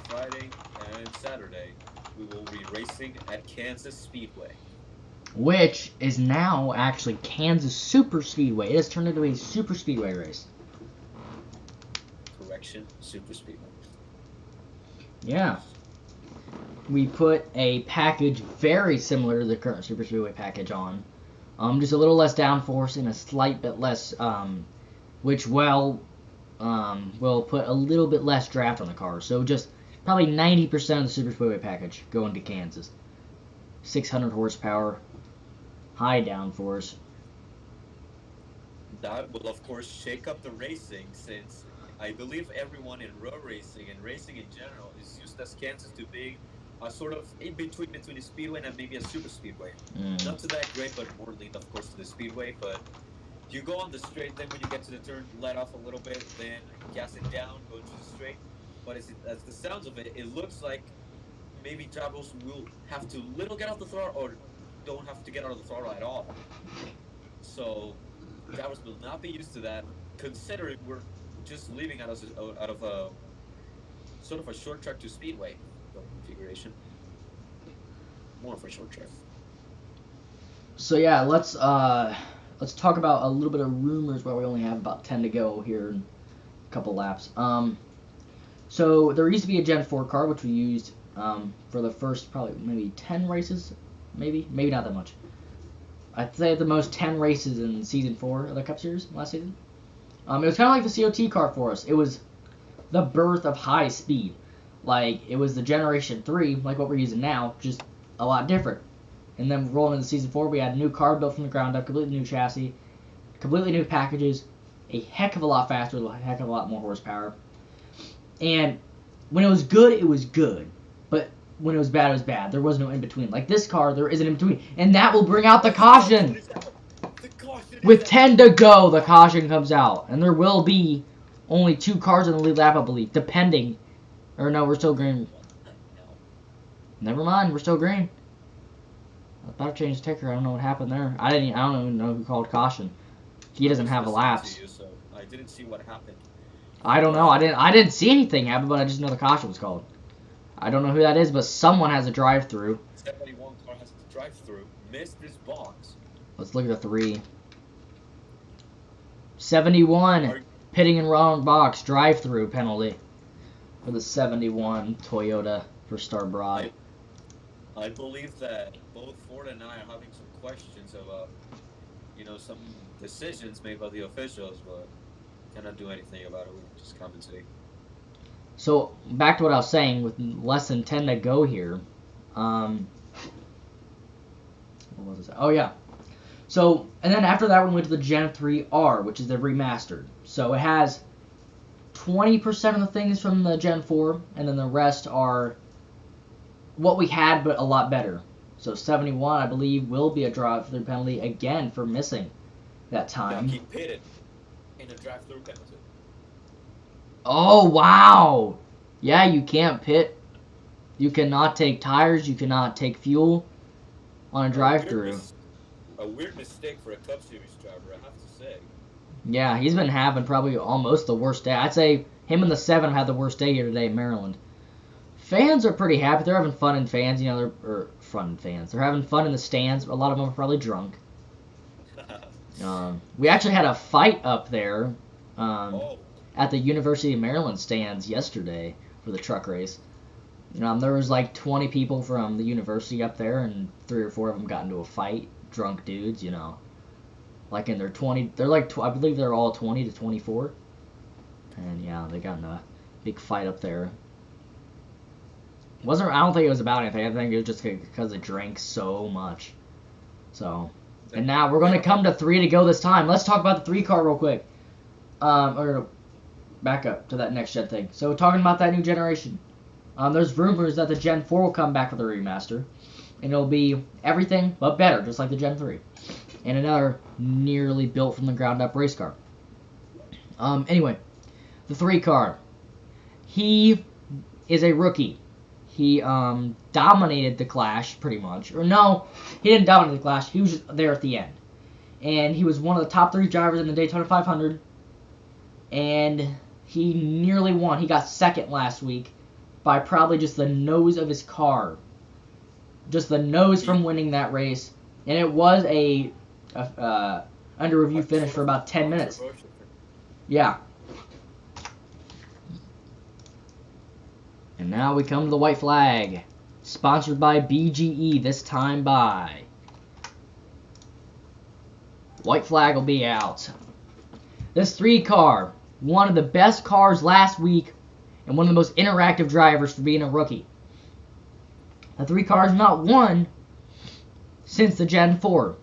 Friday and Saturday, we will be racing at Kansas Speedway. Which is now actually Kansas Super Speedway. It has turned into a Super Speedway race. Correction, Super Speedway. Yeah. We put a package very similar to the current Super Speedway package on. Just a little less downforce and a slight bit less, which will put a little bit less draft on the car. So just probably 90% of the Super Speedway package going to Kansas. 600 horsepower, high downforce. That will, of course, shake up the racing, since I believe everyone in road racing and racing in general is used as Kansas to being a sort of in between a speedway and maybe a super speedway. Not to that great, but more lean, of course, to the speedway. But you go on the straight, then when you get to the turn, let off a little bit, then gas it down, go to the straight. But as the sounds of it, it looks like maybe drivers will have to little get off the throttle or don't have to get out of the throttle at all. So drivers will not be used to that, considering we're just leaving out of a sort of a short track to speedway configuration. More of a short track. So yeah, let's talk about a little bit of rumors while we only have about 10 to go here in a couple laps. So there used to be a Gen 4 car which we used for the first probably maybe 10 races, maybe not that much. I'd say at the most 10 races in Season 4 of the Cup Series last season. It was kind of like the COT car for us. It was the birth of high speed. Like, it was the Generation 3, like what we're using now, just a lot different. And then rolling into Season 4, we had a new car built from the ground up, completely new chassis, completely new packages, a heck of a lot faster, a heck of a lot more horsepower. And when it was good, it was good. But when it was bad, it was bad. There was no in-between. Like this car, there is an in-between. And that will bring out the caution. With 10 to go, the caution comes out. And there will be only 2 cars in the lead lap, I believe, depending. Or no, we're still green. Never mind, we're still green. I was about to change the ticker. I don't know what happened there. I don't even know who called caution. He doesn't have a lapse. So I didn't see what happened. I don't know. I didn't see anything happen, but I just know the caution was called. I don't know who that is, but someone has a drive-through. 71 car has to drive through. Missed this box. Let's look at the 3. 71 pitting in wrong box drive-through penalty for the 71 Toyota for Starbroad. I believe that both Ford and I are having some questions about, some decisions made by the officials, but cannot do anything about it. We can just compensate. So back to what I was saying, with less than 10 to go here. What was it? Oh yeah. So and then after that we went to the Gen 3R, which is the remastered. So it has 20% of the things from the Gen 4, and then the rest are what we had, but a lot better. So 71, I believe, will be a drive-through penalty again for missing that time. Yeah, he pitted in a drive-through penalty. Oh, wow. Yeah, you can't pit. You cannot take tires. You cannot take fuel on a drive-through. A weird mistake for a Cup Series driver, I have to say. Yeah, he's been having probably almost the worst day. I'd say him and the 7 have had the worst day here today in Maryland. Fans are pretty happy. They're having fun in fans. They're fun fans. They're having fun in the stands. A lot of them are probably drunk. We actually had a fight up there at the University of Maryland stands yesterday for the truck race. There was like 20 people from the university up there, and 3 or 4 of them got into a fight. Drunk dudes, like in their 20. They're like, I believe they're all 20 to 24. And yeah, they got in a big fight up there. I don't think it was about anything. I think it was just because they drank so much. So, and now we're going to come to 3 to go this time. Let's talk about the 3 car real quick. Or back up to that next gen thing. So talking about that new generation. There's rumors that the Gen 4 will come back with a remaster. And it'll be everything but better, just like the Gen 3. And another nearly built from the ground up race car. Anyway, the 3 car. He is a rookie. He dominated the Clash, pretty much. Or no, he didn't dominate the Clash. He was just there at the end. And he was one of the top 3 drivers in the Daytona 500. And he nearly won. He got second last week by probably just the nose of his car. Just the nose from winning that race. And it was a under review finish for about 10 minutes. Yeah. And now we come to the white flag. Sponsored by BGE, this time by. White flag will be out. This 3 car, one of the best cars last week, and one of the most interactive drivers for being a rookie. The 3 cars not won since the Gen 4,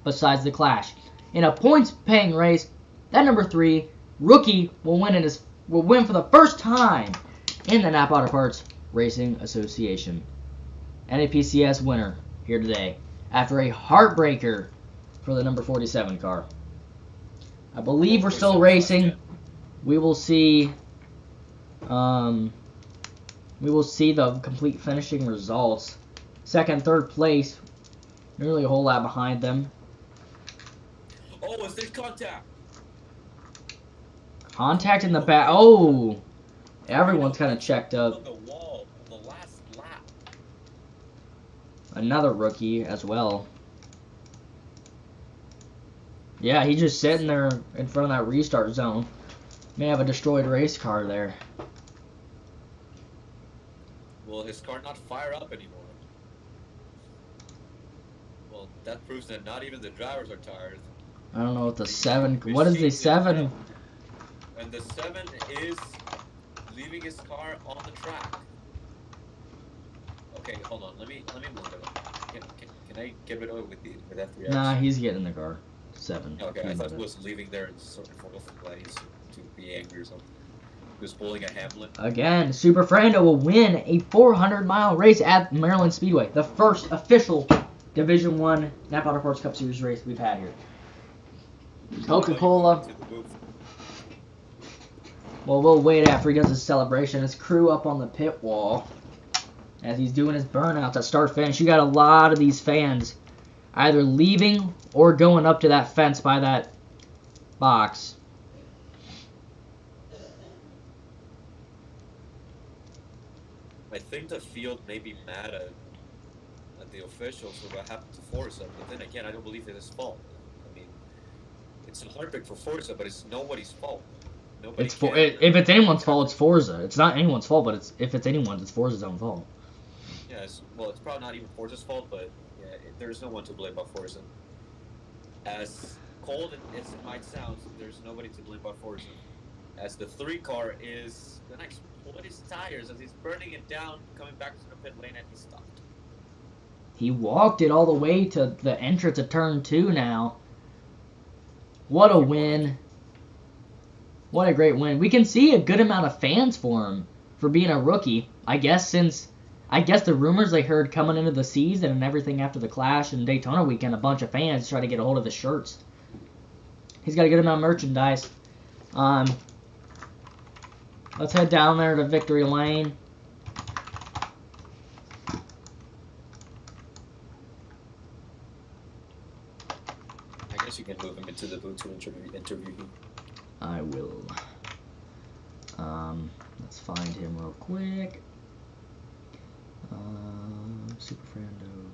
besides the Clash. In a points-paying race, that number 3 rookie will win for the first time in the Napa Auto Parts Racing Association. NAPCS winner here today after a heartbreaker for the number 47 car. I believe we're still racing. We will see. We will see the complete finishing results. Second, third place, nearly a whole lap behind them. Oh, is there contact? Contact in the back. Oh, everyone's kind of checked up. On the wall, on the last lap. Another rookie as well. Yeah, he's just sitting there in front of that restart zone. May have a destroyed race car there. Will his car not fire up anymore? Well, that proves that not even the drivers are tired. I don't know what the 7. What is the 7? And the 7 is leaving his car on the track. Okay, hold on. Let me move it. Can I get rid of it with F3X? Nah, he's getting in the car. 7. Okay, I thought he was leaving there in front of flags to be angry or something. He was pulling a Hamlin. Again, Super Frando will win a 400-mile race at Maryland Speedway, the first official Division I Napa Auto Cup Series race we've had here. Coca-Cola. Well, we'll wait after he does his celebration. His crew up on the pit wall as he's doing his burnouts at start finish. You got a lot of these fans either leaving or going up to that fence by that box. I think the field may be mad at the officials for what happened to Forza, but then again, I don't believe it's his fault. I mean, it's a hard pick for Forza, but it's nobody's fault. If it's anyone's fault, it's Forza. It's not anyone's fault, but if it's anyone's, it's Forza's own fault. Yeah, well, it's probably not even Forza's fault, but yeah, there's no one to blame but Forza. As cold as it might sound, there's nobody to blame but Forza. As the 3 car is gonna explode his tires as he's burning it down, coming back to the pit lane, and he stopped. He walked it all the way to the entrance of turn 2 now. What a win. What a great win. We can see a good amount of fans for him for being a rookie. I guess the rumors they heard coming into the season and everything after the Clash and Daytona weekend, a bunch of fans try to get a hold of his shirts. He's got a good amount of merchandise. Let's head down there to Victory Lane. I guess you can move him into the booth to interview him. I will. Let's find him real quick. Super Frando.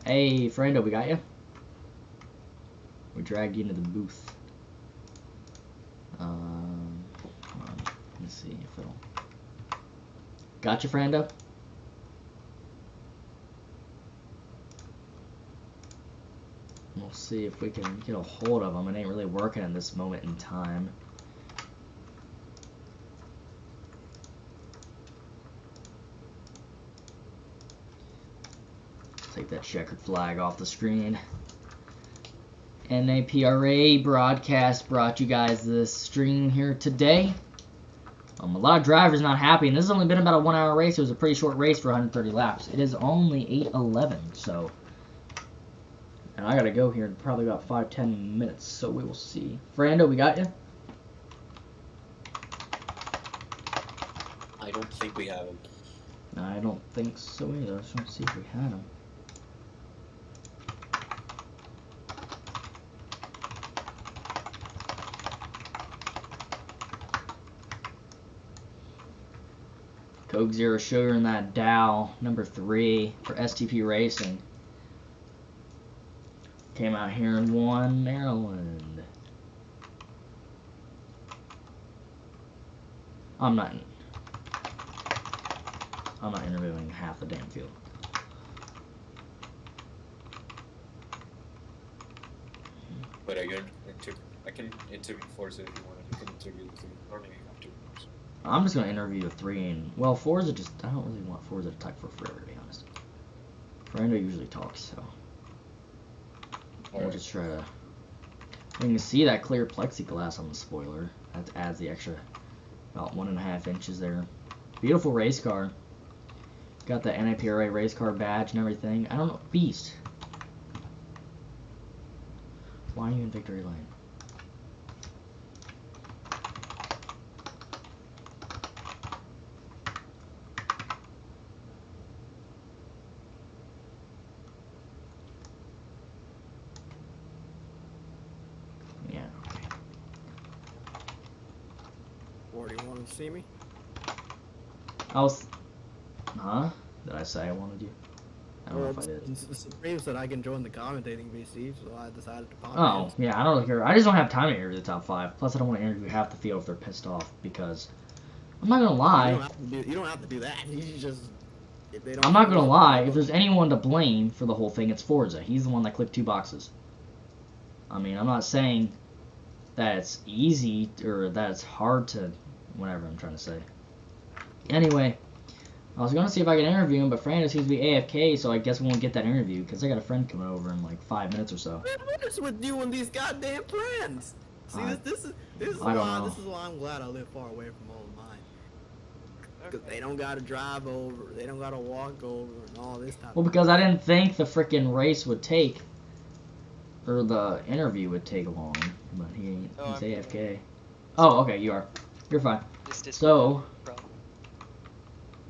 Hey, Frando, we got you. We dragged you into the booth. Hold on. Let's see if it'll. Got you, Frando. We'll see if we can get a hold of him. It ain't really working at this moment in time. Take that checkered flag off the screen. NAPRA broadcast brought you guys this stream here today. A lot of drivers not happy, and this has only been about a 1-hour race. It was a pretty short race for 130 laps. It is only 8:11, so. And I gotta go here in probably about 5-10 minutes, so we will see. Frando, we got you? I don't think we have him. I don't think so either. I just want to see if we had him. Coke Zero Sugar in that Dow, number 3 for STP Racing. Came out here and won Maryland. I'm not interviewing half the damn field. But I can interview Forza if you want. You can interview the 3. Or maybe you have to. I'm just gonna interview the 3 and Forza just I don't really want Forza to talk for forever, to be honest. Fernando usually talks, so we'll just try to. You can see that clear plexiglass on the spoiler. That adds the extra about 1.5 inches there. Beautiful race car. Got the NAPRA race car badge and everything. I don't know, Beast. Why are you in Victory Lane? Or do you want to see me? Huh? Did I say I wanted you? I don't know if I did. Supreme said I can join the commentating VC, so I decided to pop Oh, yeah, I don't really care. I just don't have time to interview the top 5. Plus, I don't want to interview half the field if they're pissed off, because I'm not gonna lie. You don't have to do that. You just if they don't. I'm not gonna lie. If there's anyone to blame for the whole thing, it's Forza. He's the one that clicked 2 boxes. I mean, I'm not saying that it's easy or that it's hard to, whatever I'm trying to say. Anyway, I was gonna see if I could interview him, but Fernando seems to be AFK, so I guess we won't get that interview because I got a friend coming over in like 5 minutes or so. Man, what is with you and these goddamn friends? See, this is I don't know. this is why I'm glad I live far away from all of mine. Because they don't gotta drive over, they don't gotta walk over, and all this type. Well, because I didn't think the freaking race would take, or the interview would take long, but he's AFK. Oh, okay, you are. You're fine. So,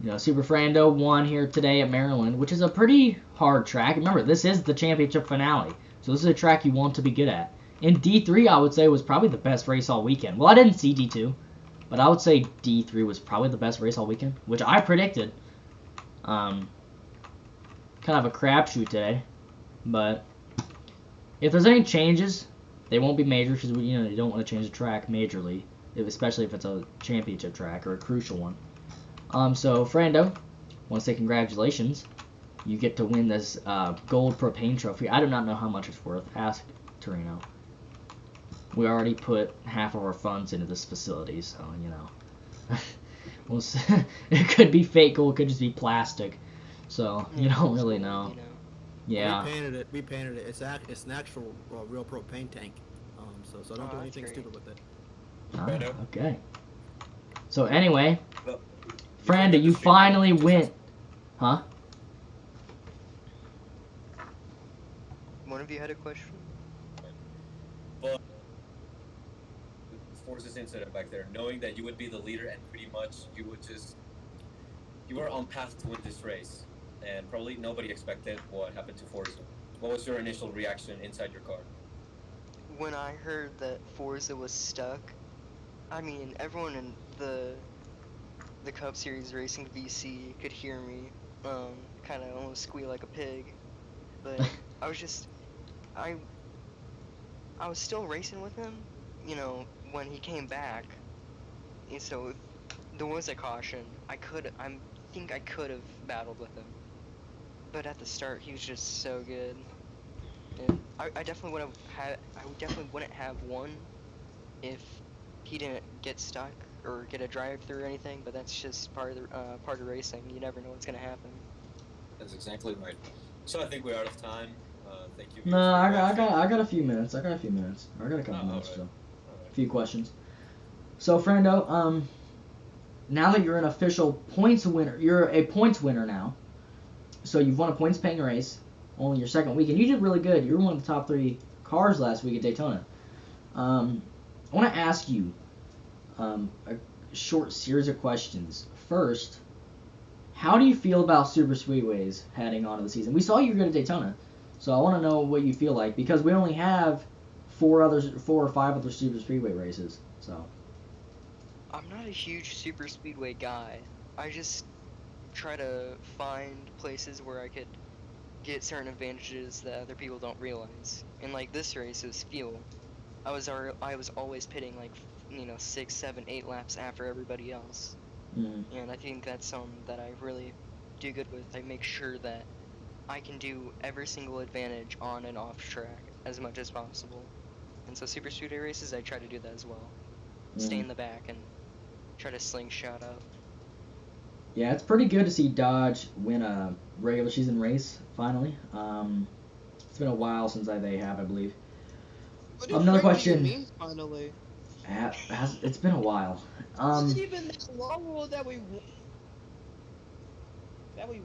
you know, Super Frando won here today at Maryland, which is a pretty hard track. Remember, this is the championship finale, so this is a track you want to be good at. In D3, I would say, was probably the best race all weekend. Well, I didn't see D2, but I would say D3 was probably the best race all weekend, which I predicted. Kind of a crapshoot today, but if there's any changes, they won't be major because they don't want to change the track majorly, especially if it's a championship track or a crucial one. So Frando, want to say congratulations. You get to win this gold propane trophy. I do not know how much it's worth. Ask Torino. We already put half of our funds into this facility, so we'll see. It could be fake gold, it could just be plastic. So you don't really know. Yeah. We painted it. It's an actual real propane tank. So don't do anything stupid with it. Okay. So anyway, Franda, you finally win. Huh? One of you had a question? But Forza's incident back there, knowing that you would be the leader and pretty much you were on path to win this race, and probably nobody expected what happened to Forza. What was your initial reaction inside your car? When I heard that Forza was stuck, I mean, everyone in the Cup Series Racing VC could hear me, kind of almost squeal like a pig, but I was still racing with him, when he came back, and so if there was a caution, I think I could have battled with him, but at the start he was just so good, and I definitely wouldn't have won if he didn't get stuck or get a drive-through or anything, but that's just part of racing. You never know what's gonna happen. That's exactly right. So I think we're out of time. Thank you. No, I got a few minutes. I got a couple minutes still. A few questions. So Frando, now that you're an official points winner, you're a points winner now. So you've won a points paying race, only your second week, and you did really good. You were one of the top 3 cars last week at Daytona. I want to ask you a short series of questions. First, how do you feel about super speedways heading on to the season? We saw you were good at Daytona, so I want to know what you feel like, because we only have 4 or 5 other super speedway races. So I'm not a huge super speedway guy. I just try to find places where I could get certain advantages that other people don't realize. And like this race is fuel. I was always pitting like 6, 7, 8 laps after everybody else. And I think that's something that I really do good with. I make sure that I can do every single advantage on and off track as much as possible. And so super speedway races, I try to do that as well. Stay in the back and try to slingshot up. Yeah, it's pretty good to see Dodge win a regular season race finally. It's been a while since they have, I believe. Another question. What mean, finally? It's been a while. It's even that long that we.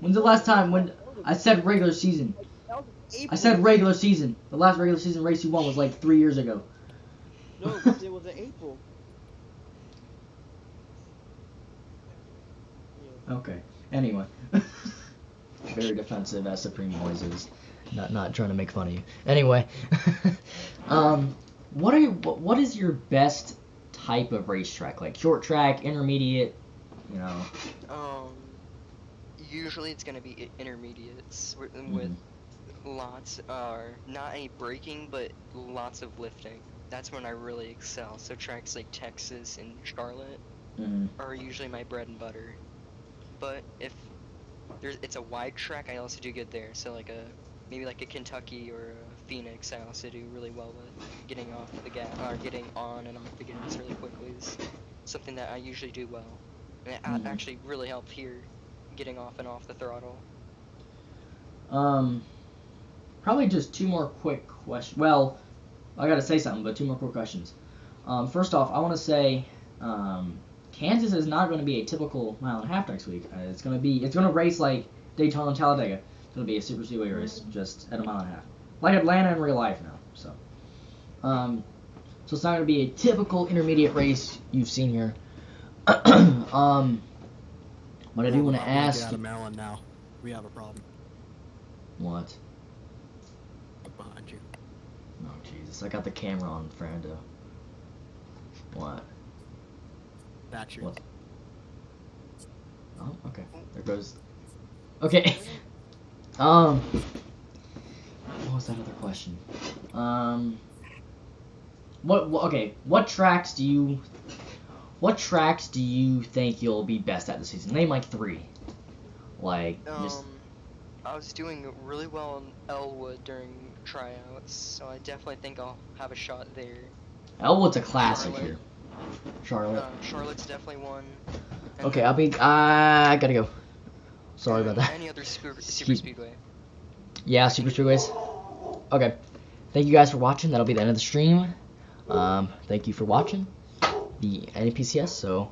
When's the last time when I said regular season? I said regular season. The last regular season race you won was like 3 years ago. No, because it was in April. Okay. Anyway, very defensive as Supreme always is. Not trying to make fun of you. Anyway, what is your best type of racetrack? Like short track, intermediate, Usually it's gonna be intermediates with lots not any braking, but lots of lifting. That's when I really excel. So tracks like Texas and Charlotte are usually my bread and butter. But if it's a wide track. I also do good there. So like maybe like a Kentucky or a Phoenix, I also do really well with getting off the gas or getting on and off the gas really quickly. Is something that I usually do well, and it actually really helped here, getting off and off the throttle. Probably just two more quick questions. Well, I gotta say something, but two more quick questions. First off, I want to say Kansas is not going to be a typical mile and a half next week. It's going to race like Daytona and Talladega. It's going to be a super speedway race, just at a mile and a half, like Atlanta in real life now. So it's not going to be a typical intermediate race you've seen here. But I do want to ask. Get out of Maryland now. We have a problem. What? Behind you. Oh Jesus! I got the camera on Fernando. What? That's your. What? Oh, okay. There goes. Okay. What was that other question? Okay. What tracks do you think you'll be best at this season? Name like 3. Like. I was doing really well in Elwood during tryouts, so I definitely think I'll have a shot there. Elwood's a classic here. Charlotte. Charlotte's definitely one. And Okay, I gotta go. Sorry about that. Any other super speedway? Yeah, super speedways. Okay. Thank you guys for watching. That'll be the end of the stream. Thank you for watching the NAPCS. So